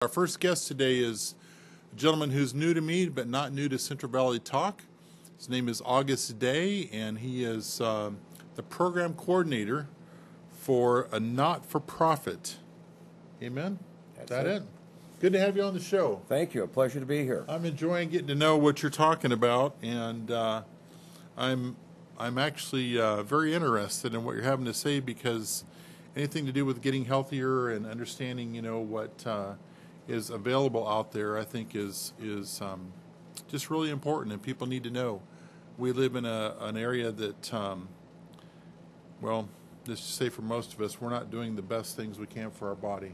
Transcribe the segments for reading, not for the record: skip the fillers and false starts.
Our first guest today is a gentleman who's new to me, but not new to Central Valley Talk. His name is August Day, and he is the program coordinator for a not-for-profit. Amen? Is that it? Good to have you on the show. Thank you. A pleasure to be here. I'm enjoying getting to know what you're talking about, and I'm actually very interested in what you're having to say, because anything to do with getting healthier and understanding, what is available out there, I think is just really important, and people need to know. We live in an area that, well, let's just say for most of us, we're not doing the best things we can for our body.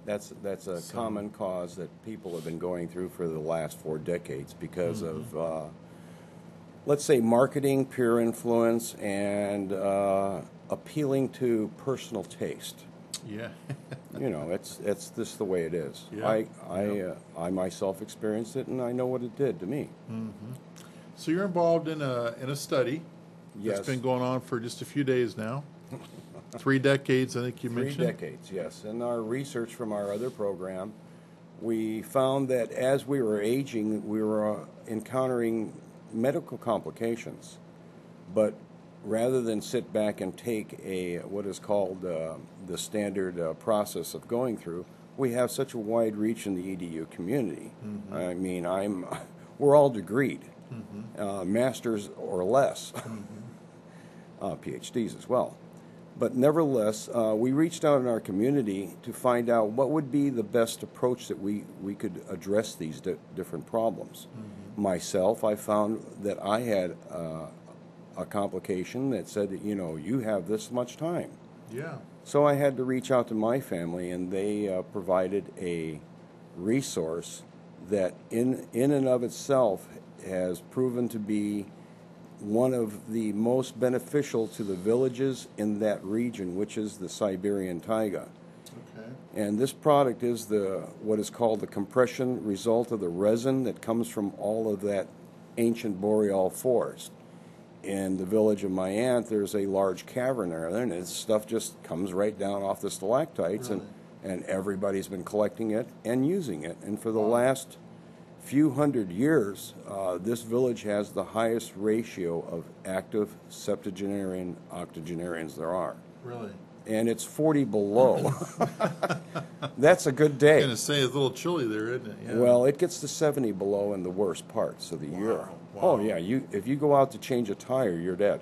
That's a common cause that people have been going through for the last 4 decades because of, let's say, marketing, peer influence, and appealing to personal taste. Yeah. It's just the way it is. Yeah. I myself experienced it, and I know what it did to me. Mm-hmm. So you're involved in a study. Yes. That's been going on for just a few days now. 3 decades, I think you mentioned. 3 decades, yes. In our research from our other program, we found that as we were aging, we were encountering medical complications. But rather than sit back and take what is called the standard process of going through, we have such a wide reach in the EDU community. Mm-hmm. I mean, we're all degreed, masters or less, PhDs as well. But nevertheless, we reached out in our community to find out what would be the best approach that we could address these different problems. Mm-hmm. Myself, I found that I had a complication that said that, you have this much time. Yeah. So I had to reach out to my family, and they provided a resource that in and of itself has proven to be one of the most beneficial to the villages in that region, which is the Siberian taiga. Okay. And this product is what is called the compression result of the resin that comes from all of that ancient boreal forest. In the village of my aunt, there's a large cavern there, and this stuff just comes right down off the stalactites, really? and everybody's been collecting it and using it. And for the last few hundred years, this village has the highest ratio of active septuagenarian octogenarians there are. Really? And it's 40 below. That's a good day. I'm going to say it's a little chilly there, isn't it? Yeah. Well, it gets to 70 below in the worst parts of the year. Wow. Oh, yeah. If you go out to change a tire, you're dead.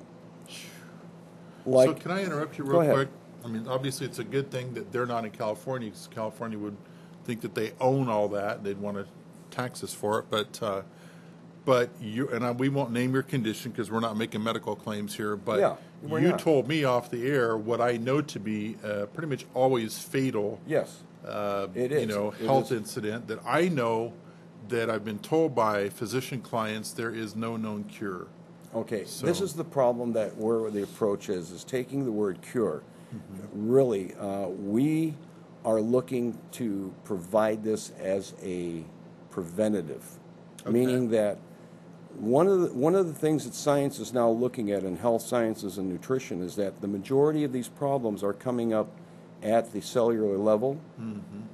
So can I interrupt you real Go quick? ahead. I mean, obviously it's a good thing that they're not in California, because California would think that they own all that. They'd want to tax us for it. But you and we won't name your condition because we're not making medical claims here. But Yeah, you not. told me off the air what I know to be pretty much always fatal. Yes, it is. Health incident that I know that I've been told by physician clients there is no known cure. Okay, So- this is the problem where the approach is taking the word cure. Really, we are looking to provide this as a preventative, meaning that one of the things that science is now looking at in health sciences and nutrition is that the majority of these problems are coming up at the cellular level,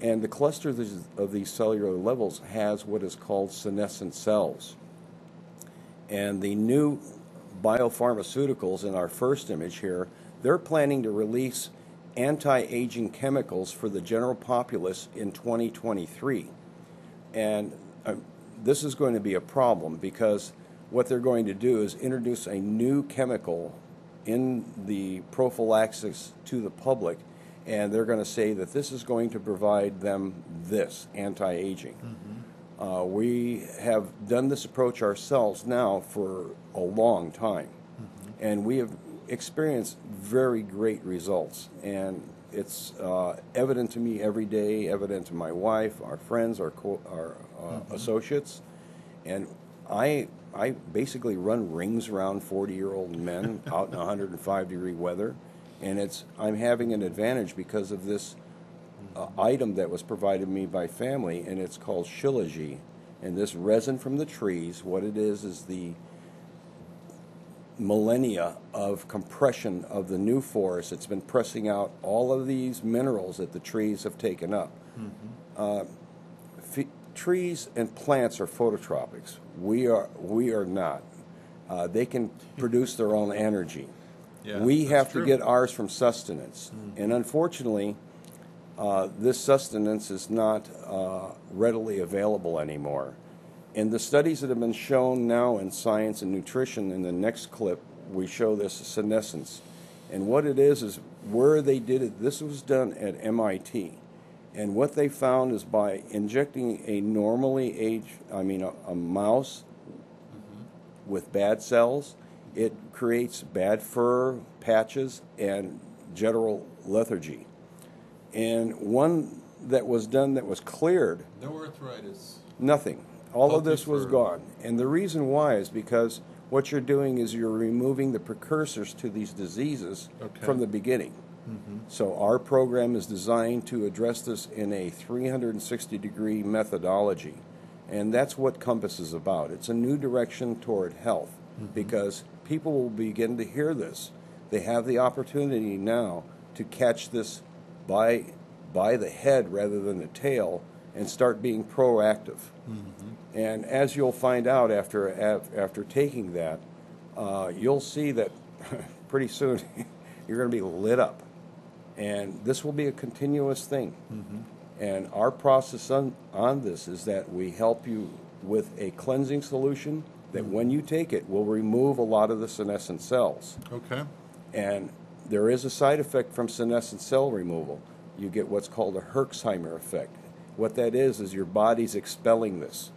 and the cluster of these cellular levels has what is called senescent cells. And the new biopharmaceuticals in our first image here, they're planning to release anti-aging chemicals for the general populace in 2023. And this is going to be a problem, because what they're going to do is introduce a new chemical in the prophylaxis to the public, and they're going to say that this is going to provide them this anti-aging. We have done this approach ourselves now for a long time, and we have experienced very great results. And it's evident to me every day, evident to my wife, our friends, our associates, and I basically run rings around 40-year-old men out in 105-degree weather, and I'm having an advantage because of this item that was provided me by family, and it's called Shilajit. And this resin from the trees, what it is the millennia of compression of the new forest. It's been pressing out all of these minerals that the trees have taken up. trees and plants are phototropics. We are not. They can produce their own energy. Yeah, We that's have true. to get ours from sustenance. And unfortunately, this sustenance is not readily available anymore. In the studies that have been shown now in Science and Nutrition, in the next clip, we show this senescence. And what it is where they did it, this was done at MIT. And what they found is by injecting a normally aged, a mouse with bad cells, it creates bad fur, patches, and general lethargy. And one that was done that was cleared, No arthritis. nothing. All of Healthy this was fur. gone. And the reason why is because what you're doing is you're removing the precursors to these diseases Okay. from the beginning. So our program is designed to address this in a 360-degree methodology. And that's what Compass is about. It's a new direction toward health because people will begin to hear this. They have the opportunity now to catch this by the head rather than the tail and start being proactive. And as you'll find out after taking that, you'll see that pretty soon you're going to be lit up. And this will be a continuous thing. And our process on this is that we help you with a cleansing solution that when you take it will remove a lot of the senescent cells. Okay. And there is a side effect from senescent cell removal. You get what's called a Herxheimer effect. What that is your body's expelling this.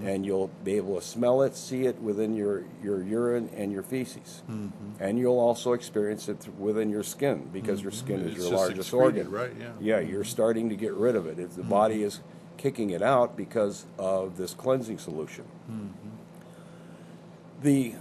And you'll be able to smell it, see it within your urine and your feces. And you'll also experience it within your skin because your skin is It's your just largest excreted, organ. right? Yeah. Yeah, you're starting to get rid of it. The body is kicking it out because of this cleansing solution. The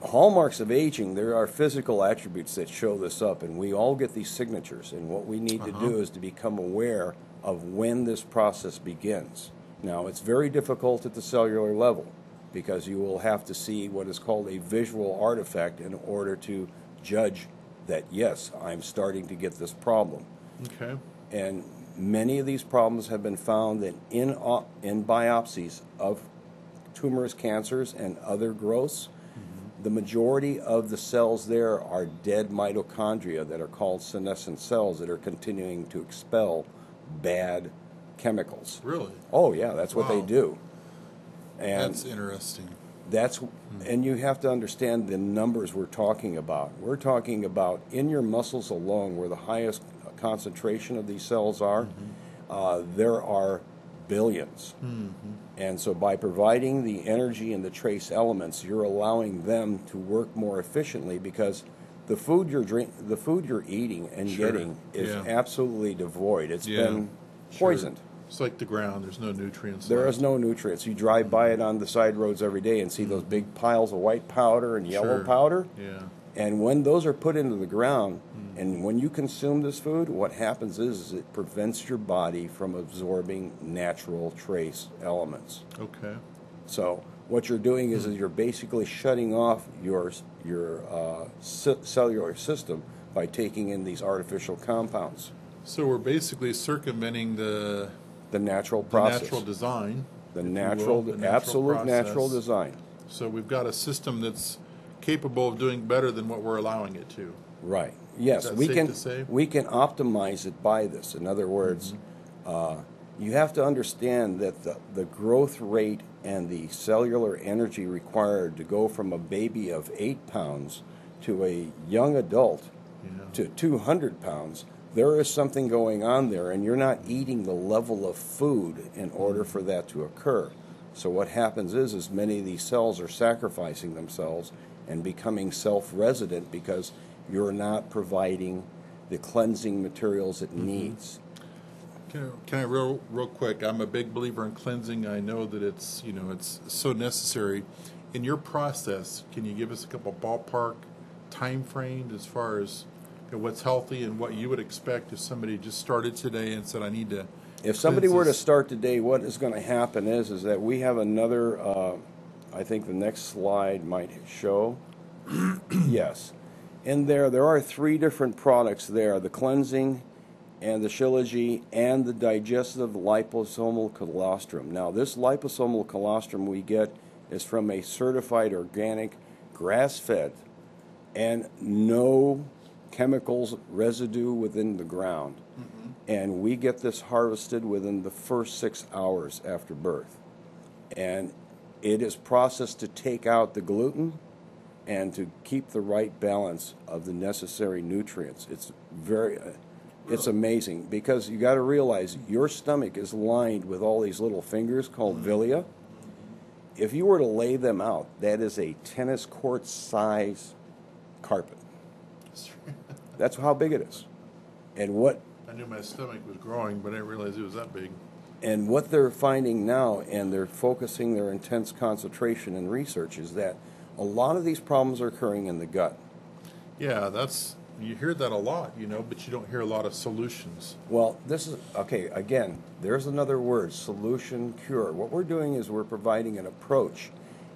hallmarks of aging, there are physical attributes that show this up, and we all get these signatures. And what we need to do is to become aware of when this process begins. Now, it's very difficult at the cellular level because you will have to see what is called a visual artifact in order to judge that, yes, I'm starting to get this problem. Okay. And many of these problems have been found that in biopsies of tumors, cancers, and other growths, the majority of the cells there are dead mitochondria that are called senescent cells that are continuing to expel bad chemicals. Really? Oh yeah, that's what they Wow. do. And That's interesting. and you have to understand the numbers we're talking about. We're talking about in your muscles alone, where the highest concentration of these cells are, there are billions. And so by providing the energy and the trace elements, you're allowing them to work more efficiently because the food you're eating and Sure. getting is Yeah. absolutely devoid. It's Yeah. been Sure. poisoned. It's like the ground. There's no nutrients. There left. is no nutrients. You drive by it on the side roads every day and see those big piles of white powder and yellow Sure. powder. Yeah. And when those are put into the ground, and when you consume this food, what happens is it prevents your body from absorbing natural trace elements. Okay. So what you're doing is you're basically shutting off your cellular system by taking in these artificial compounds. So we're basically circumventing the The natural process. natural design. The if you natural, will, the natural absolute natural process. design. So we've got a system that's capable of doing better than what we're allowing it to. Right. Yes, Is that we safe can. to say? We can optimize it by this. In other words, you have to understand that the growth rate and the cellular energy required to go from a baby of 8 pounds to a young adult to 200 pounds. There is something going on there, and you're not eating the level of food in order for that to occur. So what happens is many of these cells are sacrificing themselves and becoming self-resident because you're not providing the cleansing materials it needs. Can I real quick? I'm a big believer in cleansing. I know that it's so necessary. In your process, can you give us a couple ballpark time frames as far as what's healthy and what you would expect if somebody just started today and said, "I need to"? If somebody were to cleanse this? start today, what is going to happen is that we have another, I think the next slide might show. Yes. In there are 3 different products there, the cleansing and the Shilajit and the digestive liposomal colostrum. Now, this liposomal colostrum we get is from a certified organic, grass-fed, and no chemicals residue within the ground. And we get this harvested within the first 6 hours after birth. And it is processed to take out the gluten and to keep the right balance of the necessary nutrients. It's amazing, because you got to realize your stomach is lined with all these little fingers called villi. If you were to lay them out, that is a tennis court size carpet. That's how big it is. And what I knew my stomach was growing, but I didn't realize it was that big. And what they're finding now, and they're focusing their intense concentration and research, is that a lot of these problems are occurring in the gut. Yeah, you hear that a lot, but you don't hear a lot of solutions. Well, this is, okay, again, there's another word, solution, cure. What we're doing is we're providing an approach,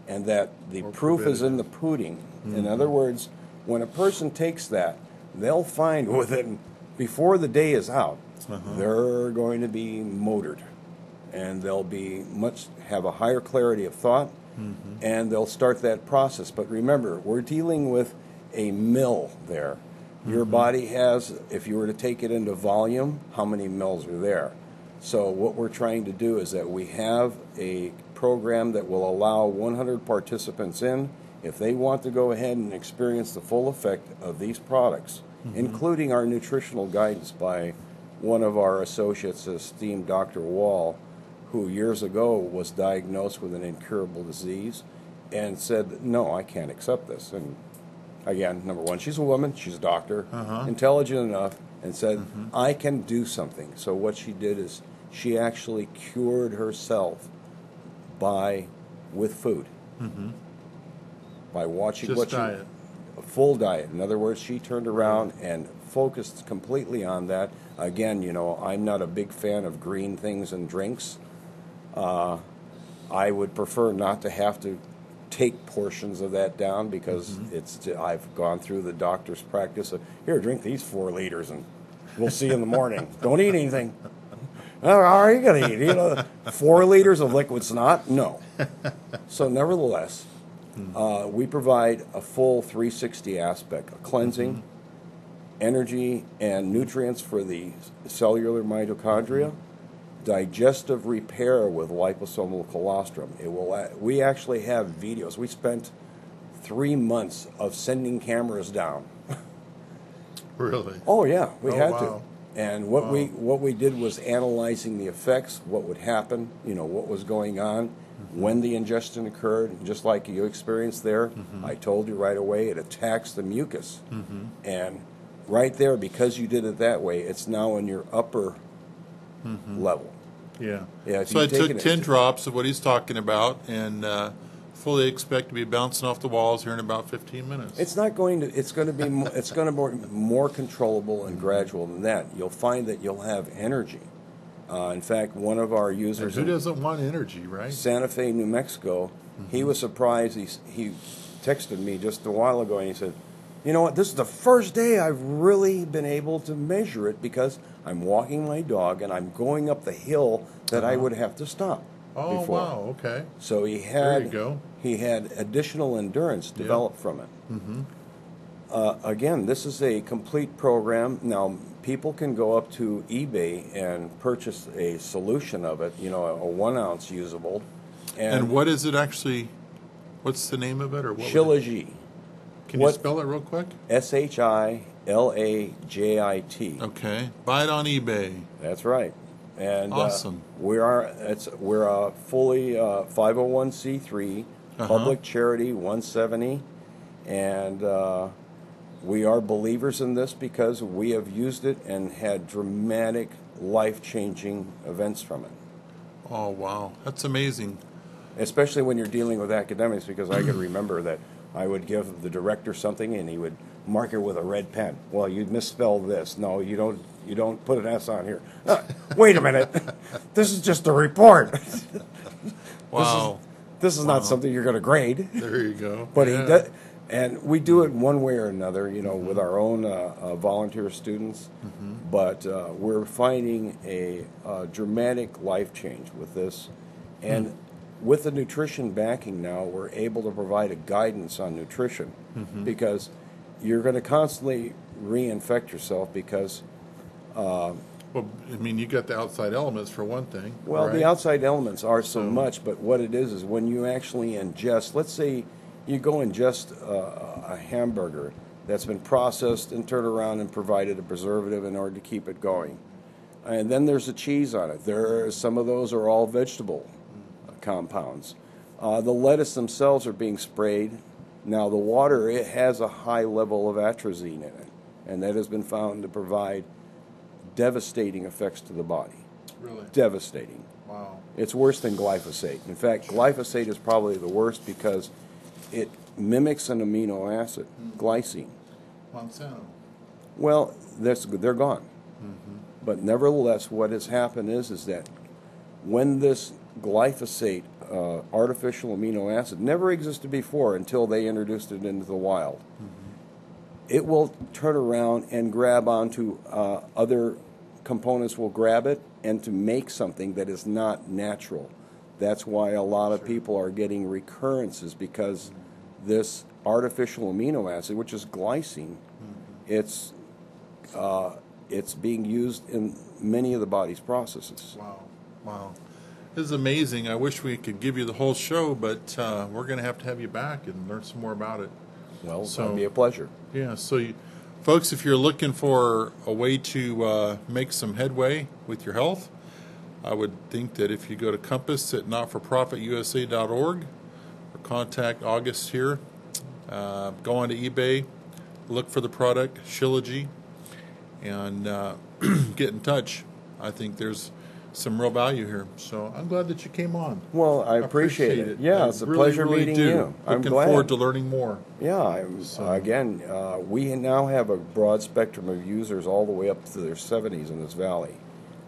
and that the proof is in the pudding. In other words, when a person takes that, they'll find before the day is out, they're going to be motored, and they'll have a higher clarity of thought, and they'll start that process. But remember, we're dealing with a mill there. Your body has, if you were to take it into volume, how many mills are there? So what we're trying to do is that we have a program that will allow 100 participants in. If they want to go ahead and experience the full effect of these products, including our nutritional guidance by one of our associates, esteemed Dr. Wall, who years ago was diagnosed with an incurable disease and said, no, I can't accept this. And again, number one, she's a woman, she's a doctor, intelligent enough, and said, I can do something. So what she did is she actually cured herself with food. By watching Just diet. A full diet. In other words, she turned around and focused completely on that. Again, I'm not a big fan of green things and drinks. I would prefer not to have to take portions of that down, because I've gone through the doctor's practice of, here, drink these 4 liters and we'll see you in the morning. Don't eat anything. How are you going to eat? 4 liters of liquid snot? No. So nevertheless, we provide a full 360 aspect, a cleansing, energy, and nutrients for the cellular mitochondria, digestive repair with liposomal colostrum. We actually have videos. We spent 3 months of sending cameras down. Really? Oh yeah, we had wow. to. And what we did was analyzing the effects, what would happen, what was going on, when the ingestion occurred. Just like you experienced there, I told you right away, it attacks the mucus. And right there, because you did it that way, it's now in your upper level. Yeah. If So I you've taken took it- 10 drops of what he's talking about, and fully expect to be bouncing off the walls here in about 15 minutes. It's not going to. It's going to be. It's going to be more controllable and gradual than that. You'll find that you'll have energy. In fact, one of our And users who in doesn't want energy, right? Santa Fe, New Mexico, he was surprised. He texted me just a while ago, and he said, "You know what? This is the first day I've really been able to measure it, because I'm walking my dog and I'm going up the hill that I would have to stop Oh, before." wow, okay. So There you go. he had additional endurance developed from it. Again, this is a complete program. Now, people can go up to eBay and purchase a solution of it, a 1 ounce usable. And what is it actually? What's the name of it? Or what? Shilajit. Can you what- spell it real quick? Shilajit. Okay. Buy it on eBay. That's right. And Awesome. we're a fully 501c3 public charity 170, and we are believers in this because we have used it and had dramatic, life-changing events from it. Oh, wow. That's amazing. Especially when you're dealing with academics, because I can remember that I would give the director something and he would mark it with a red pen. Well, you misspelled this. No, you don't put an S on here. Wait a minute. This is just a report. Wow. This is not something you're going to grade. There you go. But Yeah. he does. And we do it one way or another, you know, with our own volunteer students. But we're finding a dramatic life change with this. And with the nutrition backing now, we're able to provide a guidance on nutrition because you're going to constantly reinfect yourself because Well, I mean, you got the outside elements for one thing. well, right? the outside elements are so much, but what it is when you actually ingest, let's say you go ingest a hamburger that's been processed and turned around and provided a preservative in order to keep it going. And then there's the cheese on it. Some of those are all vegetable compounds. The lettuce themselves are being sprayed. Now, the water, it has a high level of atrazine in it, and that has been found to provide devastating effects to the body. Really? Devastating. Wow. It's worse than glyphosate. In fact, glyphosate is probably the worst because it mimics an amino acid, glycine. Monsanto. Well, they're gone. But nevertheless, what has happened is that when this glyphosate, artificial amino acid, never existed before until they introduced it into the wild, it will turn around and grab onto other components will grab it and to make something that is not natural. That's why a lot of people are getting recurrences because this artificial amino acid, which is glycine, it's being used in many of the body's processes. Wow. Wow. This is amazing. I wish we could give you the whole show, but we're going to have you back and learn some more about it. Well, So- it'll be a pleasure. Yeah, so folks, if you're looking for a way to make some headway with your health, I would think that if you go to Compass at notforprofitusa.org or contact August here, go on to eBay, look for the product, Shilajit, and get in touch. I think there's some real value here. So I'm glad that you came on. Well, I appreciate it. Yeah, I it's a really, pleasure really meeting do. you. I'm Looking glad. forward to learning more. Yeah, again, we now have a broad spectrum of users all the way up to their 70s in this valley.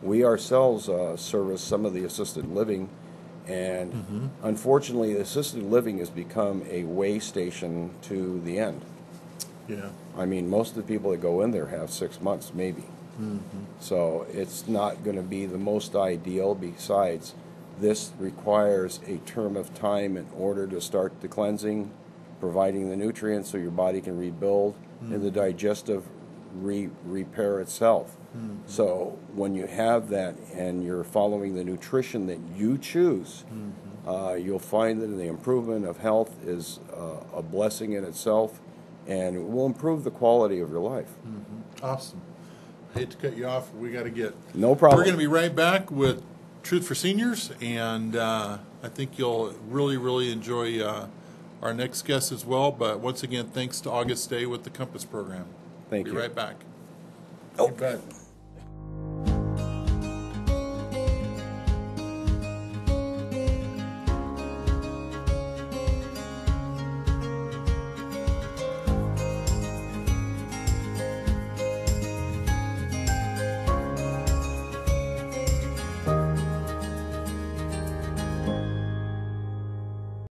We ourselves service some of the assisted living, and unfortunately, the assisted living has become a way station to the end. Yeah. I mean, most of the people that go in there have 6 months, maybe. So it's not going to be the most ideal. Besides, this requires a term of time in order to start the cleansing, providing the nutrients so your body can rebuild, and the digestive repair itself. So when you have that and you're following the nutrition that you choose, you'll find that the improvement of health is a blessing in itself, and it will improve the quality of your life. Awesome. I hate to cut you off. We got to get. No problem. We're going to be right back with Truth for Seniors, and I think you'll really, really enjoy our next guest as well. But once again, thanks to August Day with the Compass program. Thank Be you. right back. Oh. You bet.